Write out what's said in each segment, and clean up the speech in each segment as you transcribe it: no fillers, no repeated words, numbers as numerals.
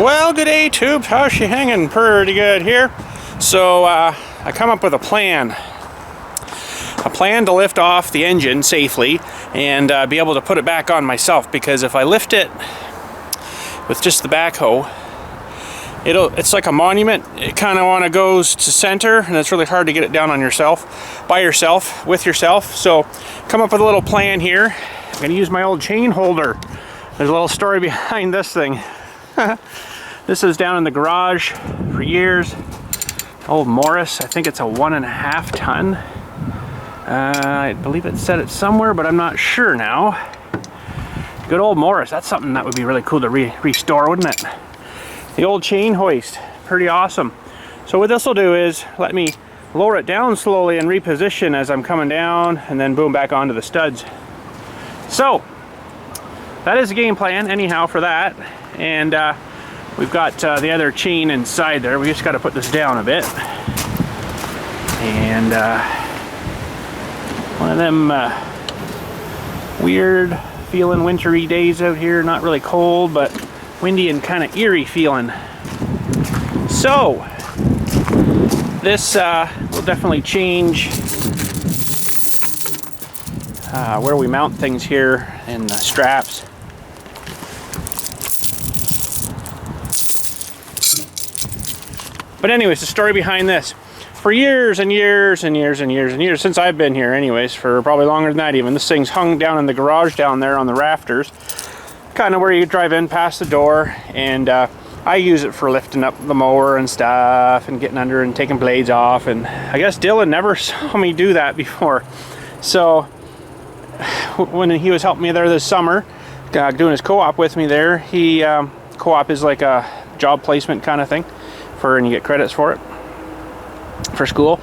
Well, good day, tubes. How's she hanging? Pretty good here. So I come up with a plan to lift off the engine safely and be able to put it back on myself, because if I lift it with just the backhoe, it's like a monument. It kind of goes to center, and it's really hard to get it down on yourself, by yourself, with yourself. So come up with a little plan here. I'm going to use my old chain holder. There's a little story behind this thing. This is down in the garage for years. Old Morris, I think it's a 1.5 ton. I believe it said it somewhere, but I'm not sure now. Good old Morris. That's something that would be really cool to restore, wouldn't it? The old chain hoist, pretty awesome. So what this will do is let me lower it down slowly and reposition as I'm coming down, and then boom, back onto the studs. So that is the game plan anyhow for that. And we've got the other chain inside there. We just got to put this down a bit. And one of them weird feeling wintry days out here. Not really cold, but windy and kind of eerie feeling. So this will definitely change where we mount things here and the straps. But anyways, the story behind this. For years and years and years and years and years, since I've been here anyways, for probably longer than that even, this thing's hung down in the garage down there on the rafters, kind of where you drive in past the door, and I use it for lifting up the mower and stuff and getting under and taking blades off. And I guess Dylan never saw me do that before. So when he was helping me there this summer, doing his co-op with me there, he co-op is like a job placement kind of thing, and you get credits for it for school.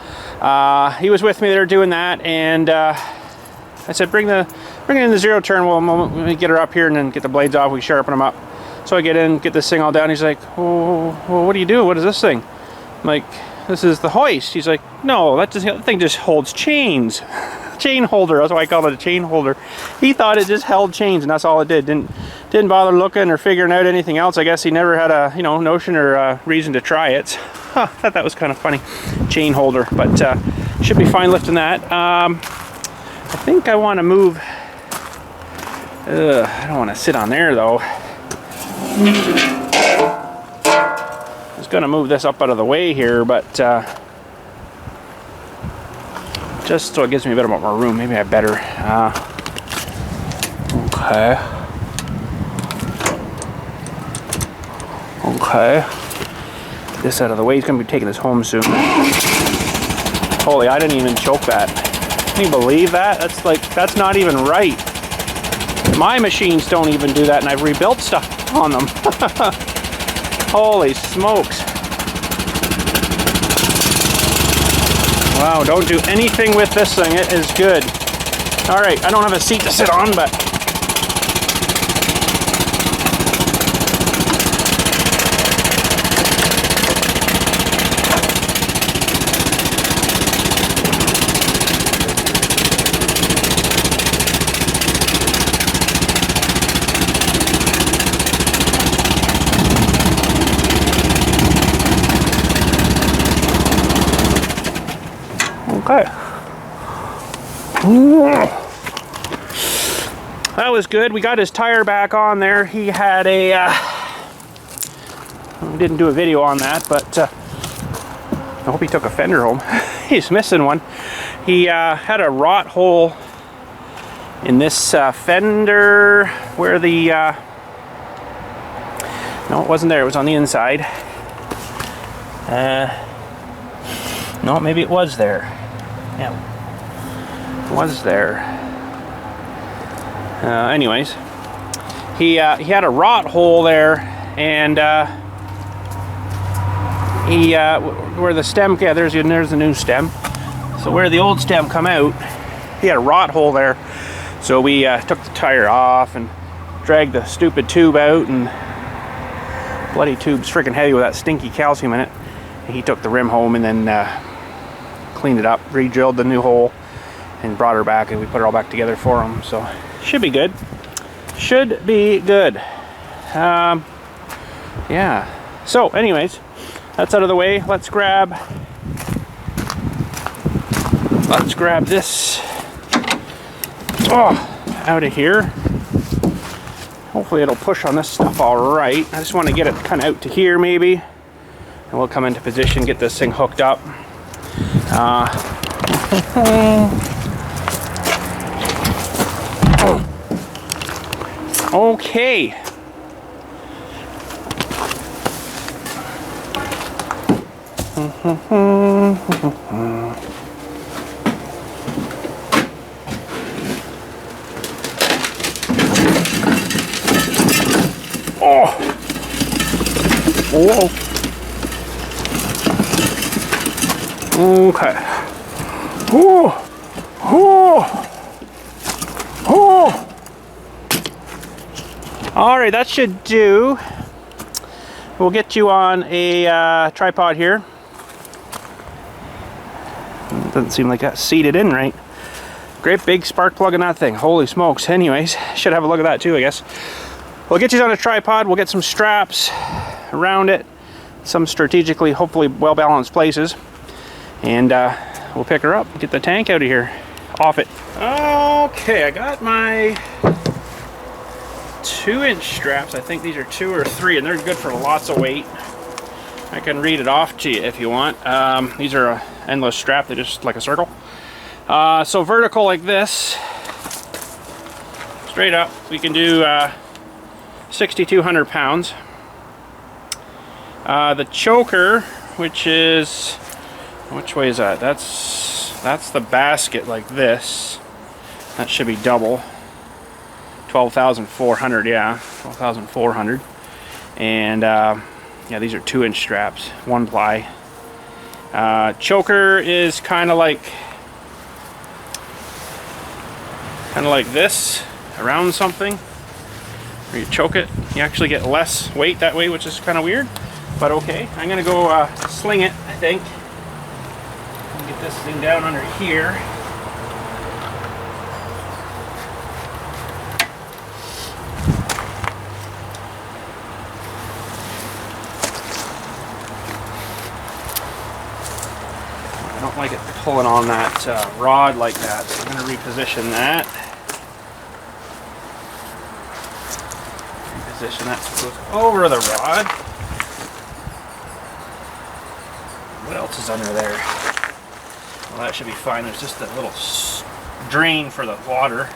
He was with me there doing that, and I said, bring it in the zero turn. We'll get her up here and then get the blades off. We sharpen them up. So I get in, get this thing all down. He's like, oh, well, what do you do? What is this thing? I'm like, this is the hoist. He's like, no, that thing just holds chains. Chain holder. That's why I call it a chain holder. He thought it just held chains, and that's all it did. Didn't bother looking or figuring out anything else. I guess he never had a notion or reason to try it. So, I thought that was kind of funny. Chain holder, but should be fine lifting that. I think I want to move. I don't want to sit on there though. I was gonna move this up out of the way here, but just so it gives me a bit more room, maybe I better. Okay. Get this out of the way. He's gonna be taking this home soon. Holy, I didn't even choke that. Can you believe that? That's not even right. My machines don't even do that, and I've rebuilt stuff on them. Holy smokes. Wow, don't do anything with this thing. It is good. All right, I don't have a seat to sit on, but okay. That was good. We got his tire back on there. He had a didn't do a video on that, but I hope he took a fender home. He's missing one. He had a rot hole in this fender where the no, it wasn't there. It was on the inside. No, maybe it was there. Yeah, was there. Anyways, he had a rot hole there, and where the stem, yeah, there's the new stem. So where the old stem come out, he had a rot hole there. So we took the tire off and dragged the stupid tube out, and bloody tube's freaking heavy with that stinky calcium in it. And he took the rim home and then cleaned it up, re-drilled the new hole, and brought her back, and we put it all back together for him. So should be good. Should be good. Yeah. So anyways, that's out of the way. Let's grab this out of here. Hopefully it'll push on this stuff all right. I just want to get it kind of out to here maybe, and we'll come into position, get this thing hooked up. Okay. Oh. Whoa. Okay. Oh. Oh. Oh. All right, that should do. We'll get you on a tripod here. Doesn't seem like that's seated in right. Great big spark plug in that thing. Holy smokes. Anyways, should have a look at that too, I guess. We'll get you on a tripod. We'll get some straps around it, some strategically, hopefully well-balanced places, and we'll pick her up, get the tank out of here, off it. Okay, I got my 2-inch straps. I think these are 2 or 3, and they're good for lots of weight. I can read it off to you if you want. These are an endless strap. They're just like a circle. So vertical like this, straight up, we can do 6,200 pounds. The choker, which is, which way is that? That's the basket like this. That should be double. 12,400, yeah, 12,400. And yeah, these are 2-inch straps, 1 ply. Choker is kind of like this, around something. Where you choke it, you actually get less weight that way, which is kind of weird, but okay. I'm gonna go sling it, I think. Get this thing down under here. I don't like it pulling on that rod like that, so I'm gonna reposition that. Position that so it goes over the rod. What else is under there? Well, that should be fine. There's just a little drain for the water.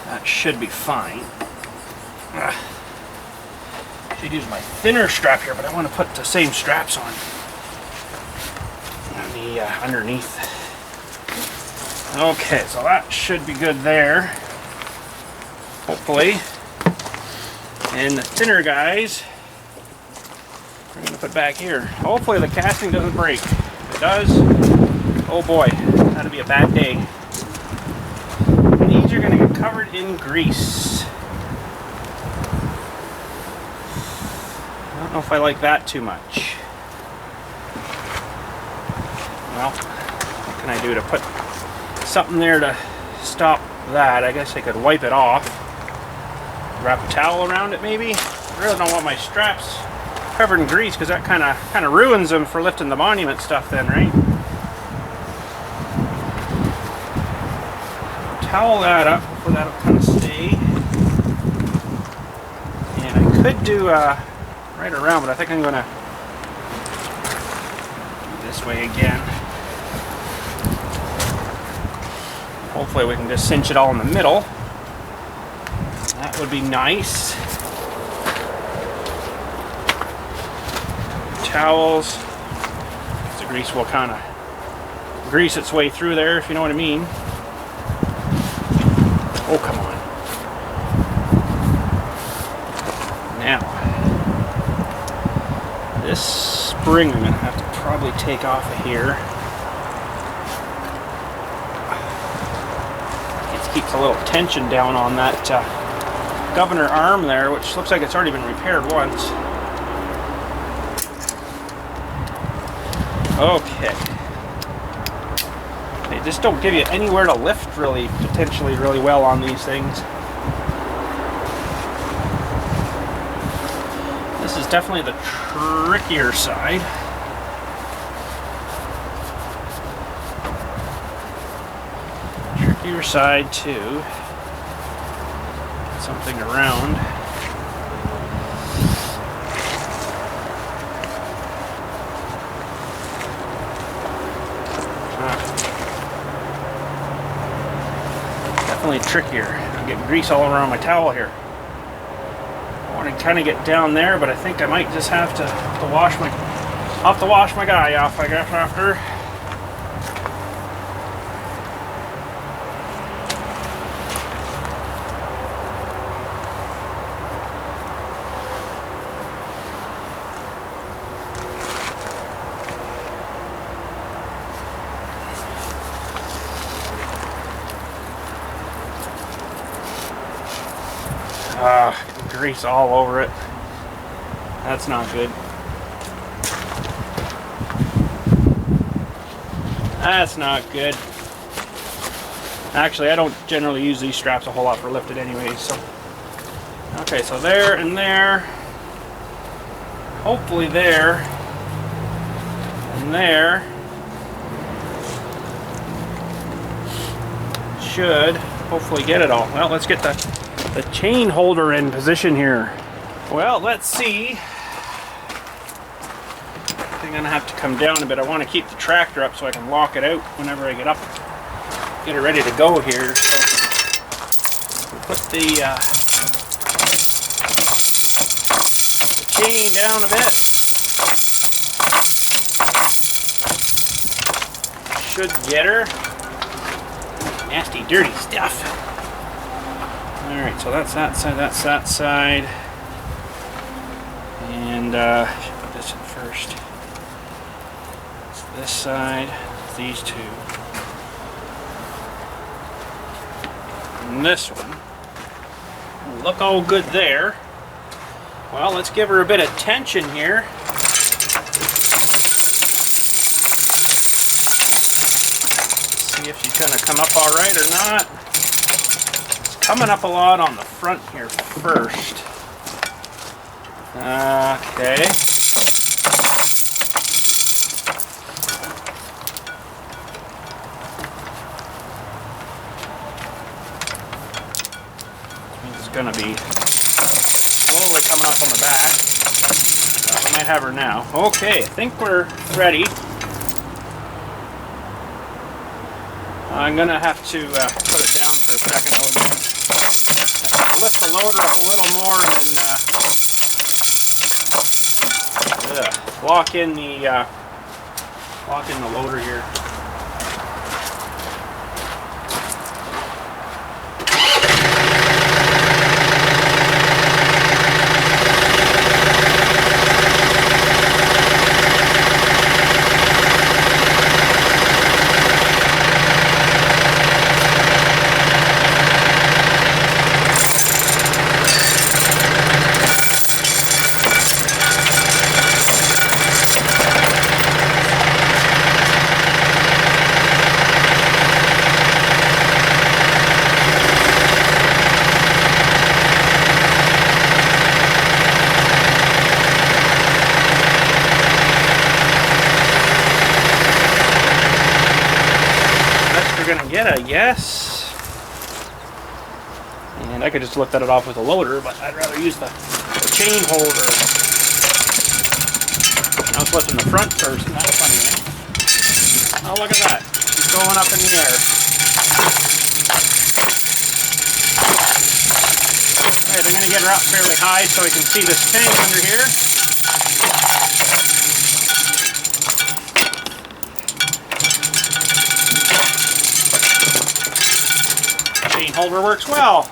That should be fine. Should use my thinner strap here, but I want to put the same straps on the underneath. Okay, so that should be good there. Hopefully. And the thinner guys, we're going to put back here. Hopefully the casting doesn't break. If it does, oh boy, that'll be a bad day. And these are going to get covered in grease. I don't know if I like that too much. Well, what can I do to put something there to stop that? I guess I could wipe it off. Wrap a towel around it maybe. I really don't want my straps covered in grease because that kind of ruins them for lifting the monument stuff then, right? Towel that up, hopefully that'll kind of stay. And I could do right around, but I think I'm gonna do this way again. Hopefully we can just cinch it all in the middle. That would be nice. Towels. The grease will kind of grease its way through there, if you know what I mean. Oh, come on. Now, this spring I'm going to have to probably take off of here. It keeps a little tension down on that governor arm there, which looks like it's already been repaired once. Okay. They just don't give you anywhere to lift potentially really well on these things. This is definitely the trickier side. Trickier side to get something around. Definitely trickier. I'm getting grease all around my towel here. I want to kind of get down there, but I think I might just have to wash my guy off, I guess, after. Grease all over it. That's not good. That's not good. Actually, I don't generally use these straps a whole lot for lifting anyways, so. Okay, so there and there. Hopefully there. And there. Should hopefully get it all. Well, let's get the chain holder in position here. Well, let's see. I'm gonna have to come down a bit. I want to keep the tractor up so I can lock it out whenever I get up, get it ready to go here. So put the chain down a bit. Should get her. Nasty, dirty stuff. Alright, so that's that side, and should put this in first. It's this side, these two, and this one. Look all good there. Well, let's give her a bit of tension here. See if she's gonna come up all right or not. Coming up a lot on the front here first. Okay. It's gonna be slowly coming up on the back. We might have her now. Okay, I think we're ready. I'm gonna have to put it down for a second. Lift the loader up a little more and then lock in the loader here. Get a yes, and I could just lift that off with a loader, but I'd rather use the chain holder. I was lifting the front first, and that's funny, eh? Oh, look at that. It's going up in the air. Alright, I'm going to get her up fairly high so I can see this tank under here. Chain holder works well.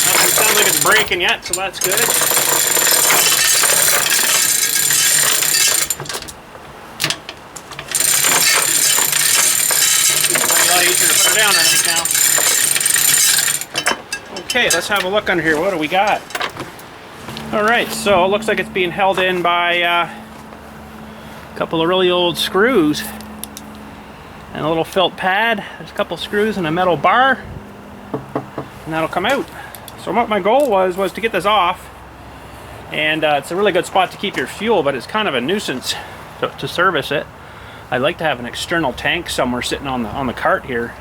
Nothing sounds like it's breaking yet, so that's good. Might be a lot easier to put her down, I think, now. Okay, let's have a look under here. What do we got? Alright, so it looks like it's being held in by a couple of really old screws and a little felt pad. There's a couple screws and a metal bar. and that'll come out. So what my goal was to get this off, and it's a really good spot to keep your fuel, but it's kind of a nuisance to service it. I'd like to have an external tank somewhere sitting on the cart here,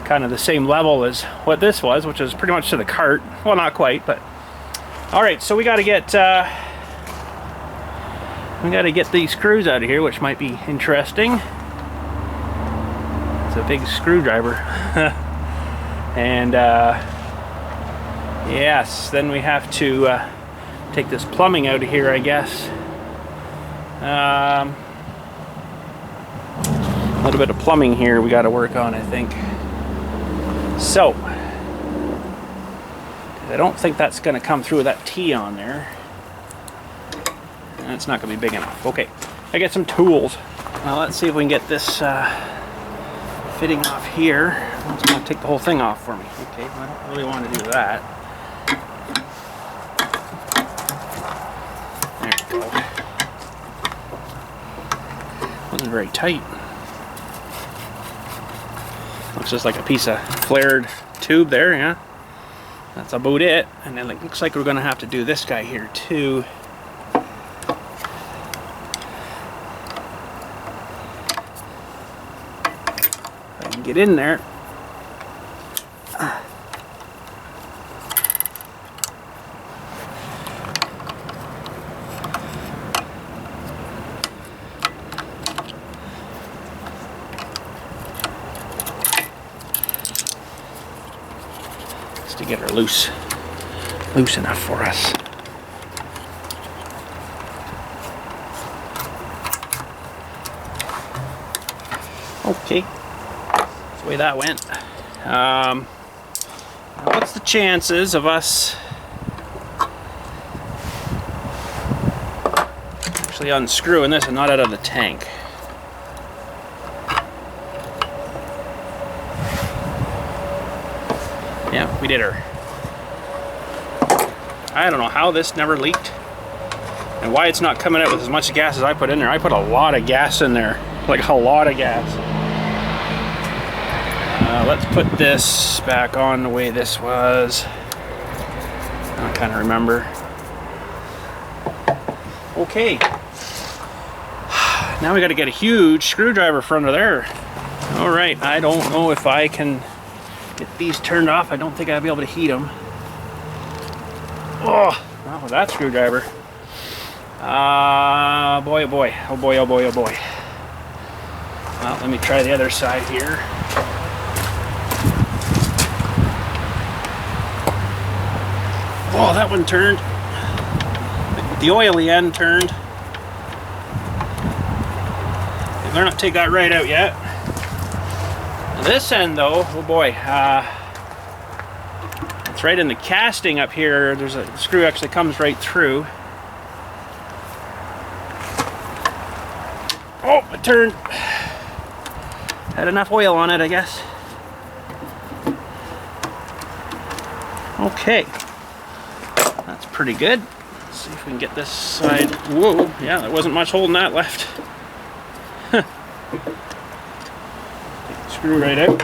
kind of the same level as what this was, which is pretty much to the cart. Well, not quite, but all right. So we got to get these screws out of here, which might be interesting. It's a big screwdriver. And yes, then we have to take this plumbing out of here, I guess. A little bit of plumbing here we got to work on, I think. So I don't think that's going to come through with that T on there. It's not going to be big enough. Okay, I get some tools. Now let's see if we can get this fitting off here. It's going to take the whole thing off for me. Okay, I don't really want to do that. There we go. Wasn't very tight. Looks just like a piece of flared tube there, yeah. That's about it. And then it looks like we're going to have to do this guy here too. If I can get in there. To get her loose enough for us. Okay, that's the way that went. What's the chances of us actually unscrewing this and not out of the tank? Yeah, we did her. I don't know how this never leaked and why it's not coming out with as much gas as I put in there. I put a lot of gas in there, like a lot of gas. Let's put this back on the way this was. I kind of remember. Okay. Now we got to get a huge screwdriver from under there. All right, I don't know if I can get these turned off. I don't think I'll be able to heat them. Oh, not with that screwdriver. Boy, oh boy, oh boy, oh boy, oh boy. Well, let me try the other side here. Oh, that one turned. The oily end turned. They better not take that right out yet. This end though, oh boy, it's right in the casting up here. There's a screw actually comes right through. Oh, it turned. Had enough oil on it, I guess. Okay, that's pretty good. Let's see if we can get this side. Whoa, yeah, there wasn't much holding that left. Screw right out.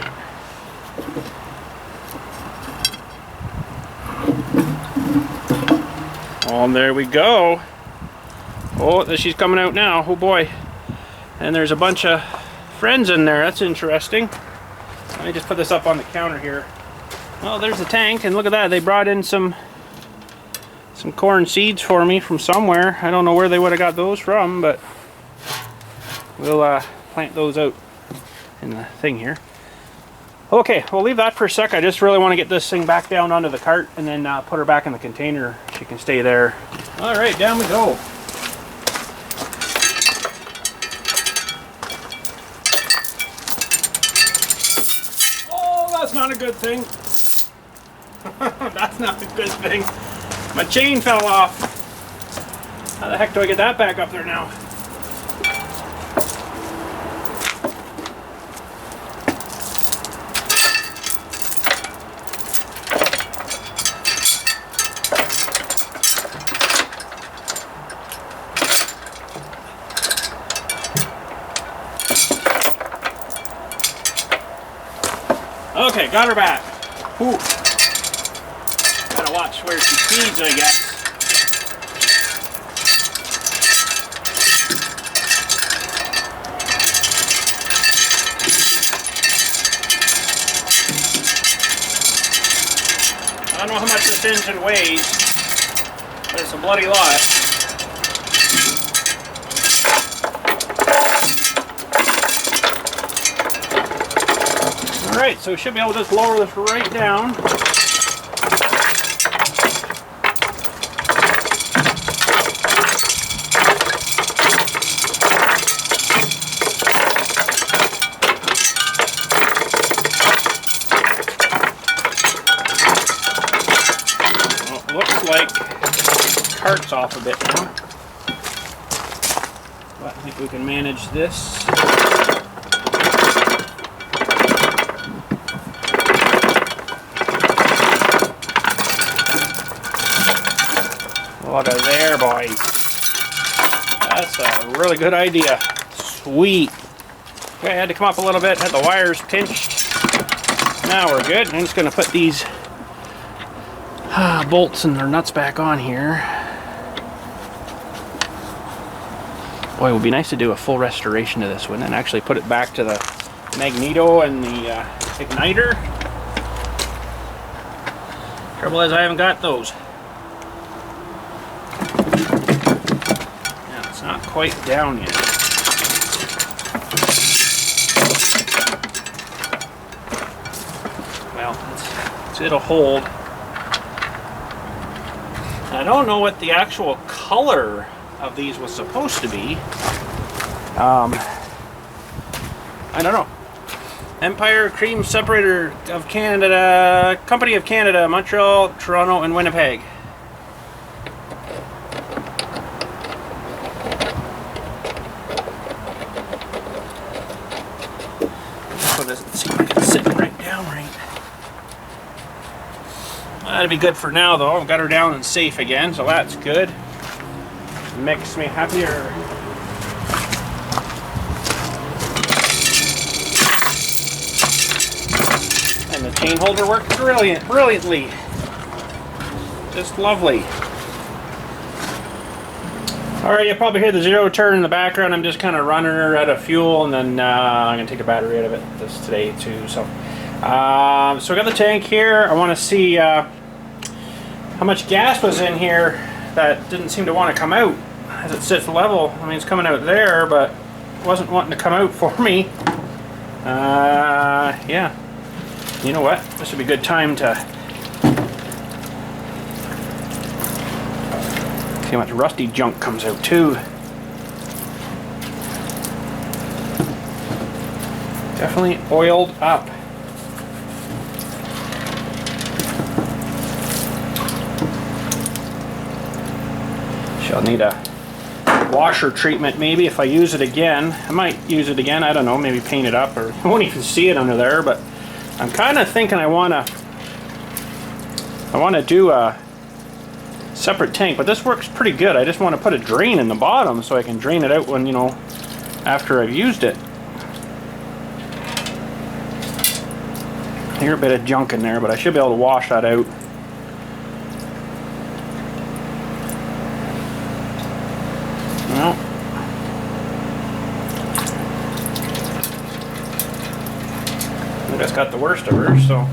Oh, and there we go. Oh, she's coming out now. Oh boy. And there's a bunch of friends in there. That's interesting. Let me just put this up on the counter here. Oh, there's the tank, and look at that. They brought in some corn seeds for me from somewhere. I don't know where they would have got those from, but we'll plant those out in the thing here. Okay, we'll leave that for a sec. I just really want to get this thing back down onto the cart and then put her back in the container. She can stay there. All right, down we go. Oh, that's not a good thing. That's not a good thing. My chain fell off. How the heck do I get that back up there now? Okay, got her back. Ooh. Gotta watch where she feeds, I guess. I don't know how much this engine weighs, but it's a bloody lot. Alright, so we should be able to just lower this right down. Like cart's off a bit now, but I think we can manage this. Look at there, boys. That's a really good idea. Sweet. Okay, I had to come up a little bit, had the wires pinched. Now we're good. I'm just going to put these bolts and their nuts back on here. Boy, it would be nice to do a full restoration to this one and actually put it back to the magneto and the igniter. Trouble is I haven't got those. Yeah, it's not quite down yet. Well, it'll hold. I don't know what the actual color of these was supposed to be. I don't know. Empire Cream Separator of Canada, Company of Canada, Montreal, Toronto, and Winnipeg. This one doesn't seem like it's sitting right down right. That'd be good for now, though. I've got her down and safe again, so that's good. Makes me happier. And the chain holder worked brilliantly. Just lovely. Alright, you'll probably hear the zero turn in the background. I'm just kind of running her out of fuel, and then I'm going to take the battery out of it today, too. So I got the tank here. I want to see how much gas was in here that didn't seem to want to come out as it sits level. I mean, it's coming out there, but it wasn't wanting to come out for me. Yeah. You know what? This would be a good time to see how much rusty junk comes out too. Definitely oiled up. I'll need a washer treatment maybe if I use it again. I might use it again, I don't know, maybe paint it up, or I won't even see it under there, but I'm kind of thinking I want to do a separate tank, but this works pretty good. I just want to put a drain in the bottom so I can drain it out when, you know, after I've used it. I hear a bit of junk in there, but I should be able to wash that out. Well, I just got the worst of her, so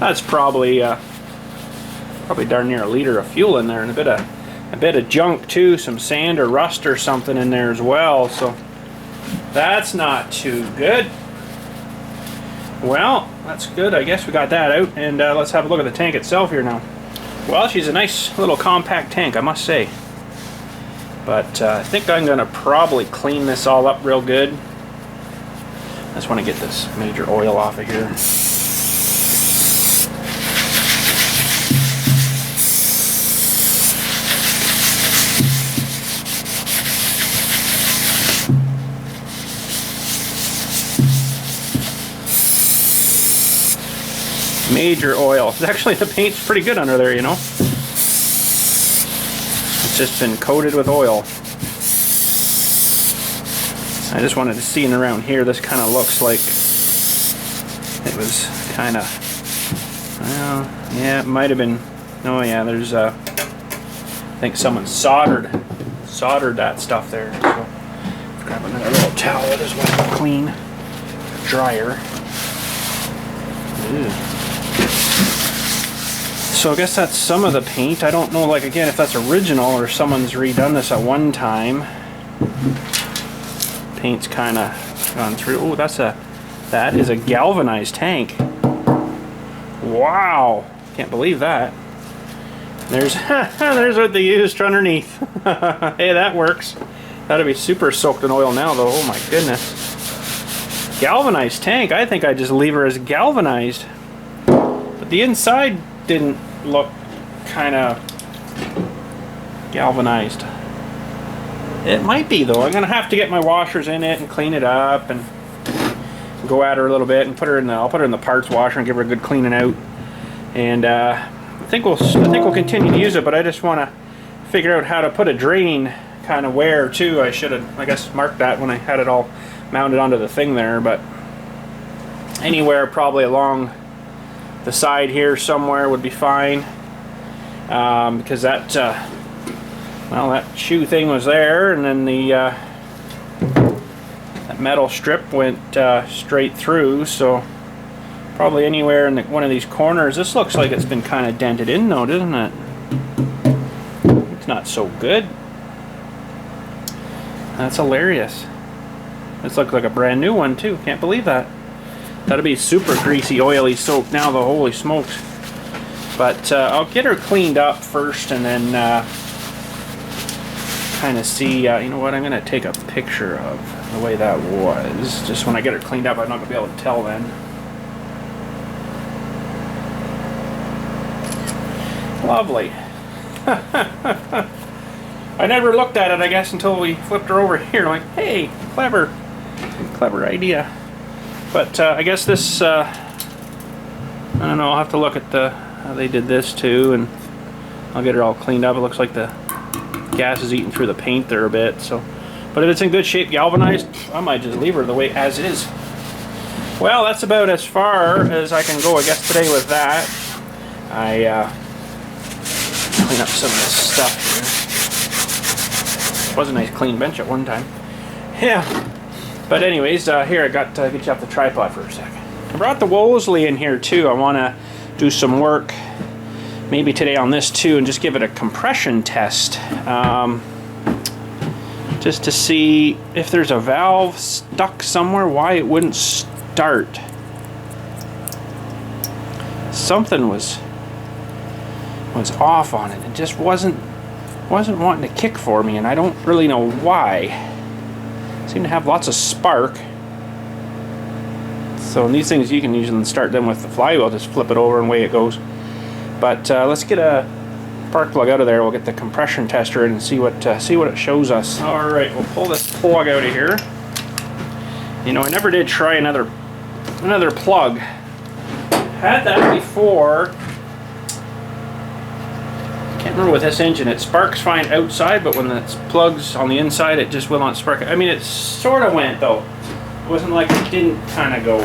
that's probably darn near a liter of fuel in there, and a bit of junk too, some sand or rust or something in there as well. So that's not too good. Well, that's good. I guess we got that out, and let's have a look at the tank itself here now. Well, she's a nice little compact tank, I must say. But I think I'm going to probably clean this all up real good. I just want to get this major oil off of here. Major oil. Actually, the paint's pretty good under there, you know. It's just been coated with oil. I just wanted to see in around here. This kind of looks like it was kind of, I Well, yeah, it might have been. Oh yeah, there's I think someone soldered that stuff there. So grab another little towel as well, clean dryer. Ew. So I guess that's some of the paint. I don't know, like, again, if that's original or someone's redone this at one time. Paint's kind of gone through. Oh, that is a galvanized tank. Wow, can't believe that. There's there's what they used underneath. Hey, that works. That'll be super soaked in oil now, though. Oh my goodness. Galvanized tank. I think I just leave her as galvanized. But the inside didn't look kind of galvanized. It might be, though. I'm gonna have to get my washers in it and clean it up and go at her a little bit and put her in the. I'll put her in the parts washer and give her a good cleaning out. And I think we'll continue to use it, but I just want to figure out how to put a drain kind of where too. I should have, I guess, marked that when I had it all mounted onto the thing there, but anywhere probably along the side here somewhere would be fine, because that well, that shoe thing was there, and then the that metal strip went straight through, so probably anywhere in one of these corners. This looks like it's been kind of dented in though, doesn't it? It's not so good. That's hilarious. This looks like a brand new one too. Can't believe that. That'll be super greasy, oily soaked now, the holy smokes. But I'll get her cleaned up first and then kind of see, you know what, I'm going to take a picture of the way that was. Just when I get her cleaned up, I'm not going to be able to tell then. Lovely. I never looked at it, I guess, until we flipped her over here. Like, hey, clever idea. But I guess this, I don't know, I'll have to look at how they did this too, and I'll get her all cleaned up. It looks like the gas is eating through the paint there a bit. So, but if it's in good shape, galvanized, I might just leave her the way as is. Well, that's about as far as I can go, I guess, today with that. I clean up some of this stuff here. It was a nice clean bench at one time. Yeah. But anyways, here I got to get you off the tripod for a second. I brought the Wolseley in here too. I want to do some work maybe today on this too and just give it a compression test. Just to see if there's a valve stuck somewhere, why it wouldn't start. Something was off on it. It just wasn't wanting to kick for me, and I don't really know why. Seem to have lots of spark. So in these things you can usually start them with the flywheel, just flip it over and away it goes. But let's get a spark plug out of there. We'll get the compression tester in and see what it shows us. All right, we'll pull this plug out of here. You know, I never did try another plug. Had that before. Can't remember with this engine. It sparks fine outside, but when it's plugs on the inside, it just will not spark. I mean, it sort of went though. It wasn't like it didn't kind of go.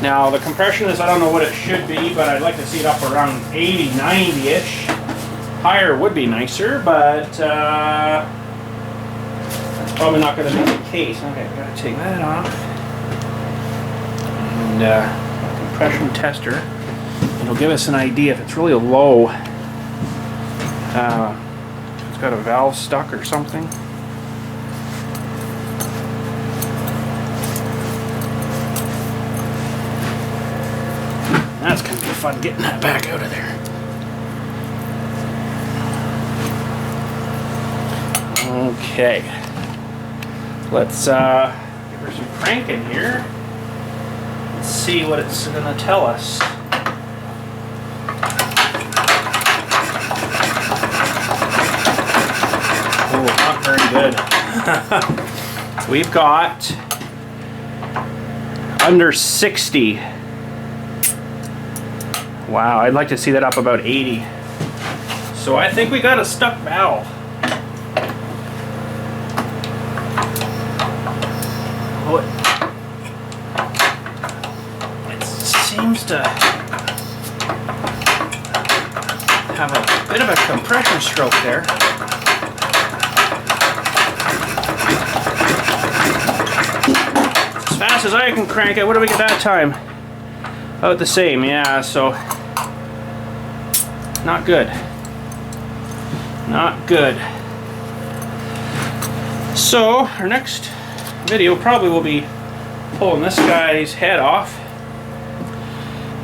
Now the compression is, I don't know what it should be, but I'd like to see it up around 80, 90-ish. Higher would be nicer, but that's probably not going to be the case. Okay, I've got to take that off. And compression tester. It'll give us an idea if it's really low. It's got a valve stuck or something. That's going to be fun getting that back out of there. Okay. Let's give her some crank in here. Let's see what it's going to tell us. Oh, not very good. We've got under 60. Wow, I'd like to see that up about 80. So I think we got a stuck valve. Oh, it seems to have a bit of a compression stroke there. As fast as I can crank it, what do we get that time? About the same, yeah, so not good. Not good. So our next video probably will be pulling this guy's head off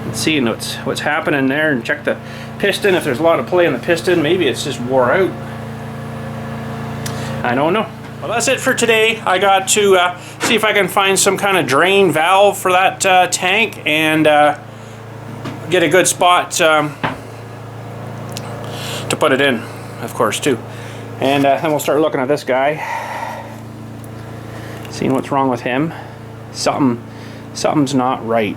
and seeing what's happening there, and check the piston if there's a lot of play in the piston. Maybe it's just wore out. I don't know. Well, that's it for today. I got to see if I can find some kind of drain valve for that tank and get a good spot to put it in, of course, too. And then we'll start looking at this guy, seeing what's wrong with him. Something's not right.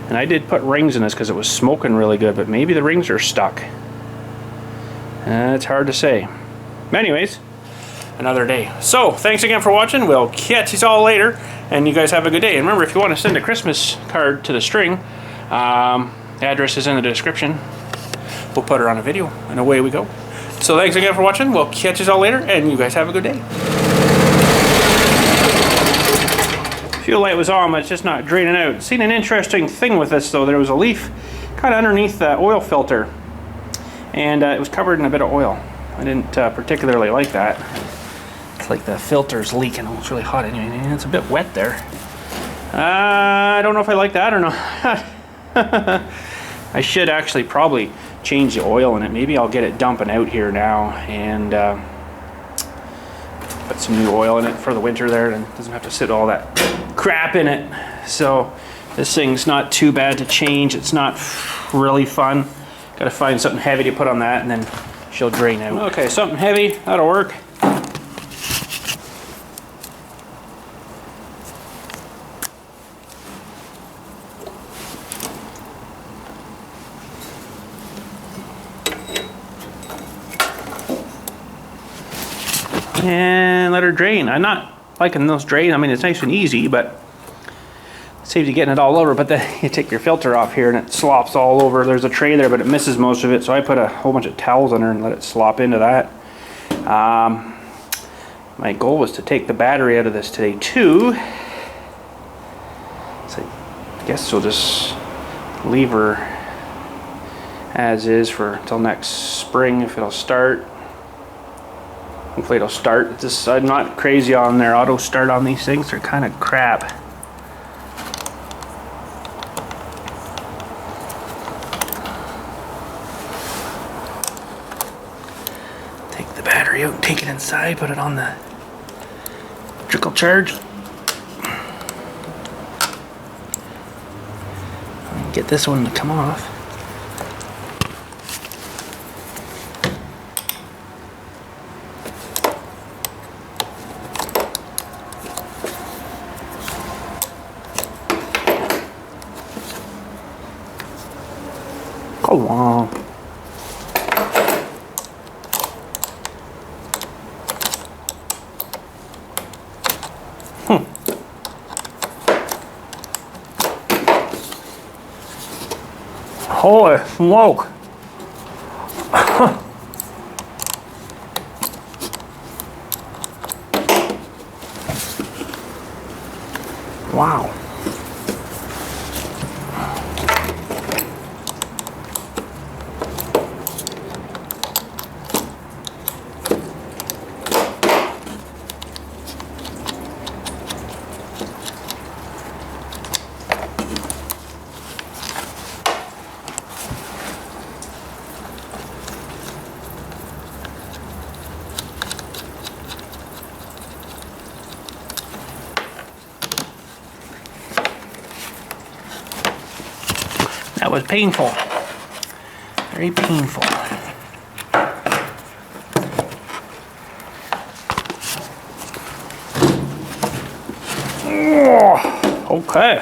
And I did put rings in this because it was smoking really good, but maybe the rings are stuck. It's hard to say. But anyways, another day. So, thanks again for watching. We'll catch you all later, and you guys have a good day. And remember, if you want to send a Christmas card to the string, the address is in the description. We'll put her on a video, and away we go. So, thanks again for watching. We'll catch you all later, and you guys have a good day. Fuel light was on, but it's just not draining out. Seen an interesting thing with this, though. There was a leaf kind of underneath the oil filter, and it was covered in a bit of oil. I didn't particularly like that. It's like the filter's leaking. Oh, it's really hot anyway. It's a bit wet there. I don't know if I like that or not. I should actually probably change the oil in it. Maybe I'll get it dumping out here now and put some new oil in it for the winter there, and it doesn't have to sit all that crap in it. So this thing's not too bad to change. It's not really fun. Gotta find something heavy to put on that, and then she'll drain out. Okay, something heavy, that'll work. And let her drain. I'm not liking those drain. I mean, it's nice and easy, but it saves you getting it all over. But then you take your filter off here and it slops all over. There's a tray there, but it misses most of it. So I put a whole bunch of towels on her and let it slop into that. My goal was to take the battery out of this today too. So I guess we'll just leave her as is for until next spring if it'll start. Hopefully it'll start. It's just, I'm not crazy on their auto start on these things. They're kind of crap. Take the battery out, take it inside, put it on the trickle charge. Get this one to come off. Go on. Holy smoke. Wow. That was painful. Very painful. Oh, okay.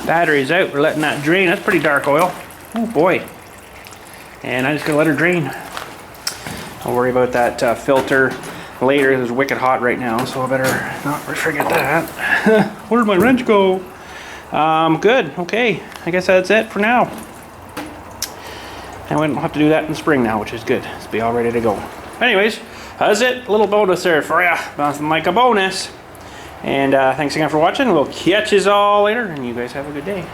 Battery's out. We're letting that drain. That's pretty dark oil. Oh boy. And I just gotta let her drain. I'll worry about that filter later. It's wicked hot right now, so I better not forget that. Where'd my wrench go? Good. Okay. I guess that's it for now. And we don't have to do that in the spring now, which is good. Let's be all ready to go. Anyways, that's it. A little bonus there for ya. Nothing like a bonus. And thanks again for watching. We'll catch you all later, and you guys have a good day.